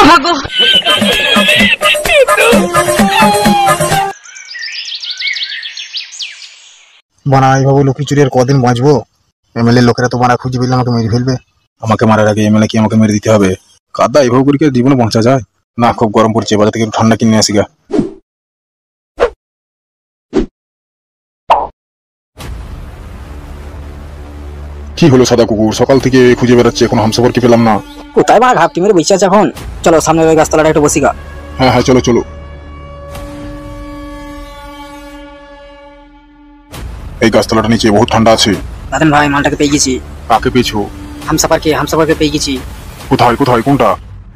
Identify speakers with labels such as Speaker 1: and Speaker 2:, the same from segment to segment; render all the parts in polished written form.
Speaker 1: বানা এইভাবে লুকি চুরি আর কদিন বাঁচবো? এমএলএ লোকেরা তো বানা খুঁজে পেলে আমাকে মেরে ফেলবে।
Speaker 2: আমাকে মারার আগে এমএলএ কি আমাকে মেরে দিতে হবে? কাদা এভাবে করে কি জীবনে বাঁচা যায়? না, খুব গরম পড়ছে, বাজার থেকে ঠান্ডা কিনে আসি গা। কি হলো সাদা কুকুর, সকাল থেকে খুঁজে বেড়াচ্ছে, এখন হামসাফারকে পেলাম না।
Speaker 3: কোথায় বাড়া ঘাপটি মেরে বসে আছে এখন? চলো সামনে ওই গাছতলাটা একটু বসি গা।
Speaker 2: হ্যাঁ হ্যাঁ, চলো চলো। এই গাছতলাটা নিচে বহুত ঠান্ডা আছে।
Speaker 3: লাদেন ভাই মালটাকে পেয়ে গেছি।
Speaker 2: কাকে পেয়েছো?
Speaker 3: হামসাফারকে পেয়ে গেছি।
Speaker 2: কোথায় কোথায়, কোনটা?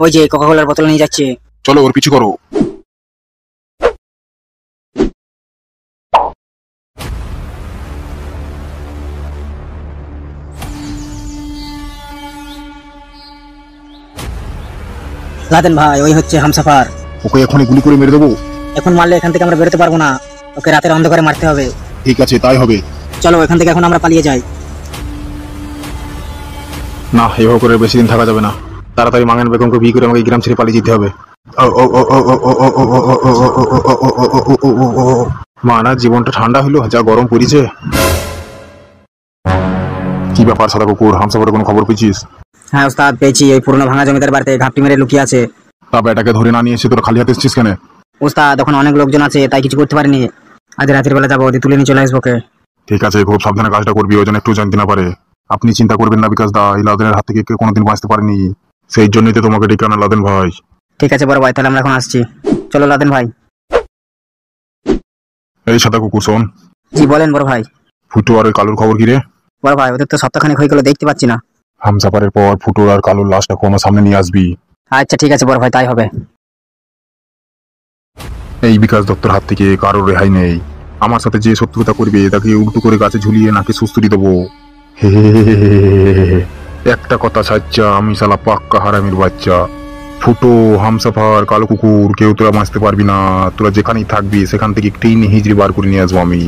Speaker 3: ওই যে কোকা কোলার বোতল নিয়ে যাচ্ছে।
Speaker 2: চলো ওর পিছু করো।
Speaker 3: লাদেন ভাই ওই হচ্ছে হামসাফার।
Speaker 2: ওকে এখনই গুলি করে মেরে দেবো?
Speaker 3: এখন মারলে এখান থেকে আমরা বেরোতে পারবো না, ওকে রাতের অন্ধকারে মারতে হবে।
Speaker 2: ঠিক আছে, তাই হবে।
Speaker 3: চলো এখান থেকে এখন আমরা পালিয়ে যাই।
Speaker 2: না, এভাবে করে বেশি দিন থাকা যাবে না। তাড়াতাড়ি মাঙ্গান বেগমকে বিয়ে করে আমাকে গ্রাম ছেড়ে পালিয়ে যেতে হবে। মানা জীবনটা ঠান্ডা হলো, যা গরম পড়েছে। কি ব্যাপার সাদা কুকুর, হামসাফারের কোনো খবর পেয়েছিস?
Speaker 3: হ্যাঁ ওস্তাদ পেয়েছি, ওই পুরনো ভাঙা জমিদার বাড়িতে ঘাপটি মেরে লুকিয়ে আছে।
Speaker 2: তা বেটাকে ধরে না নিয়ে এসে তোরা খালি হাতে এসেছিস কেন?
Speaker 3: ওস্তাদ ওখানে অনেক লোকজন আছে তাই কিছু করতে পারিনি, আজ রাতের বেলা যাবো, ওদের তুলে নিয়ে চলে আসবো ওকে।
Speaker 2: ঠিক আছে, খুব সাবধানে কাজটা করবি, ওজন একটু জানতে না পারে। আপনি চিন্তা করবেন না বিকাশ দা, এই লাদেনের হাত থেকে কেউ কোনোদিন বাঁচতে পারেনি, সেই জন্যই তো তোমাকে ডেকে আনা লাদেন ভাই।
Speaker 3: ঠিক আছে বড় ভাই, তাহলে আমরা এখন আসছি। চলো লাদেন ভাই।
Speaker 2: এই সাদা কুকুর শোন।
Speaker 3: জি বলেন বড় ভাই।
Speaker 2: ফুটো আর ওই কালুর খবর কি রে?
Speaker 3: বড় ভাই ওদের তো সপ্তাহখানেক হয়ে গেল, দেখতে পাচ্ছি না।
Speaker 2: হামসাফারের পর ফুটোর আর কালুর লাশটা আমার সামনে নিয়ে আসবি।
Speaker 3: আচ্ছা ঠিক আছে বড় ভাই, তাই হবে।
Speaker 2: এই বিকাশ দত্তর হাত থেকে কারোর রেহাই নেই। আমার সাথে যে শত্রুতা করবে তাকে উল্টো করে গাছে ঝুলিয়ে নাকে সুস্তুরি দেবো। একটা কথা সাচ্চা, আমি শালা পাক্কা হারামির বাচ্চা। ফুটো, হামসাফার, কালো কুকুর, কেউ তোরা বাঁচতে পারবি না। তোরা যেখানেই থাকবি সেখান থেকে টিন হিজড়ি বার করে নিয়ে আসবো আমি।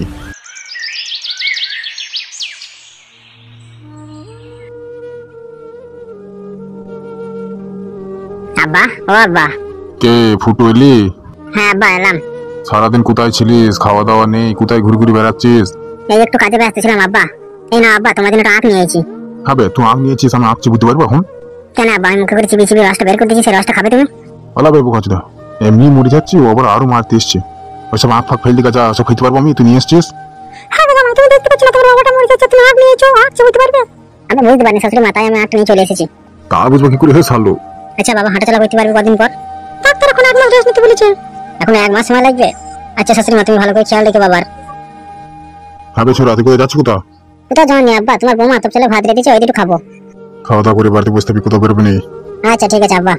Speaker 4: আব্বা ও আব্বা।
Speaker 2: কে ফুটো, এলি?
Speaker 4: হ্যাঁ আব্বা এলাম।
Speaker 2: সারাদিন কোথায় ছিলিস? খাওয়া দাওয়া নেই, কোথায় ঘুরে ঘুরে বেড়াচ্ছিস?
Speaker 4: এই একটু কাজে ব্যস্ত ছিলাম আব্বা। এই না আব্বা, তোমার জন্য একটা আখ নিয়েছি।
Speaker 2: খাবে? তুই আখ নিয়েছিস, আমি আখ চিবুতে পারবো এখন?
Speaker 4: কেন আব্বা, আমি মুখে করে চিবি চিবি রসটা বের করে দিয়েছি, সেই রসটা খাবে তুমি?
Speaker 2: বলা বেবু কাজটা এমনি মরে যাচ্ছি, ও আবার আরো মারতে এসছে। ওইসব আখ ফাঁক ফেল দিকে যা, সব খেতে পারবো আমি, তুই নিয়ে এসছিস।
Speaker 4: হ্যাঁ বাবা, তুমি দেখতে পাচ্ছ না তোমার বাবাটা মরে যাচ্ছে, তুমি আখ নিয়েছো, আখ চিবুতে পারবে? আমি বুঝতে পারিনি শাশুড়ি মা, তাই আমি আখটা নিয়ে চলে এসেছি।
Speaker 2: তা বুঝবো কি করে হে সারলো?
Speaker 4: আচ্ছা বাবা, হাঁটাচলা করতে পারবে কদিন পর? ডাক্তার এখন 1 মাস রেস্ট নিতে বলেছে। এখন 1 মাস সময় লাগবে? আচ্ছা শাশুড়ি মা, তুমি ভালো করে খেয়াল রেখো বাবার।
Speaker 2: হবে ছোড়া, তুই কোথায় যাচ্ছ?
Speaker 4: কোথাও যাওনি আব্বা, তোমার বৌমা তো চলে ভাত রেখেছে, ওইটা একটু খাবো।
Speaker 2: খাওয়া দাওয়া করে বাড়িতে বসতে হবে, কোথাও বেরোবি নেই।
Speaker 4: আচ্ছা ঠিক আছে আব্বা।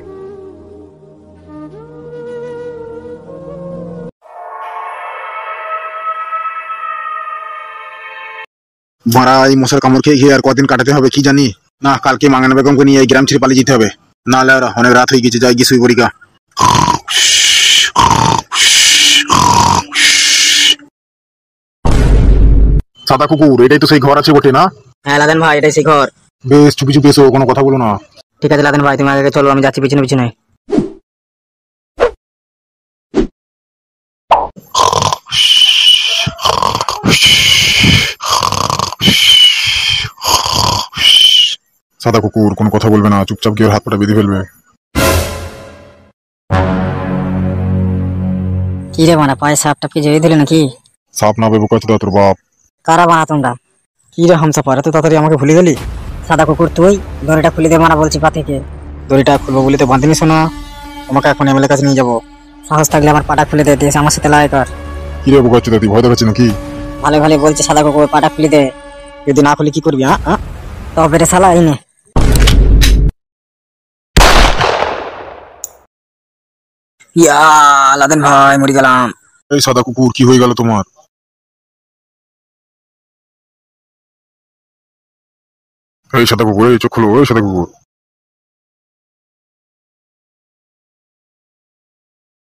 Speaker 1: মারা এই মশার কামড় খেয়ে খেয়ে আর কদিন কাটাতে হবে কি জানি। না, কালকে মাঙ্গানা বেগমকে নিয়ে এই গ্রাম ছেড়ে পালিয়ে যেতে হবে, নাহলে আর অনেক রাত হয়ে গেছে, যাই গিয়ে শুয়ে পড়ি গা।
Speaker 2: সাদা কুকুর, এটাই তো সেই ঘর আছে বটে না?
Speaker 3: হ্যাঁ লাদেন ভাই এটাই সেই ঘর।
Speaker 2: বেশ, চুপি চুপি এসো, কোনো কথা বলো না।
Speaker 3: ঠিক আছে লাদেন ভাই, তুমি আগে চলো, আমি যাচ্ছি পিছনে পিছনে।
Speaker 2: সাদা কুকুর, কোনো কথা বলবে না, চুপচাপ গিয়ে ওর হাত পাটা বেঁধে ফেলবে।
Speaker 3: কি রে বানা, পায়ে সাপ টাপকে জড়িয়ে দিলে নাকি?
Speaker 2: সাপ না বেবু কাছে তোর বাপ।
Speaker 3: কারা বানা তোমরা? কি রে হামসাফার, এত তাড়াতাড়ি আমাকে ভুলে গেলি? সাদা কুকুর তুই দড়িটা খুলে দে মানা, বলছি পা থেকে। দড়িটা খুলবো বলে তো বাঁধিনি শোনা, তোমাকে এখন এমএলএ কাছে নিয়ে যাবো। সাহস থাকলে আমার পাটা খুলে দে, দিয়ে আমার সাথে লড়াই কর।
Speaker 2: কি রে বোকা চোদা, তুই ভয় দেখাচ্ছিস নাকি?
Speaker 3: ভালো ভালো বলছে সাদা কুকুর, পাটা খুলে দে। যদি না খুলে কি করবি? হ্যাঁ তবে রে শালা, এই নে। ইয়া লাদেন ভাই, মরে গেলাম।
Speaker 2: এই সাদা কুকুর, কি হয়ে গেল তোমার? এই সাদা কুকুর, এই চোখ খোলো, এই সাদা কুকুর।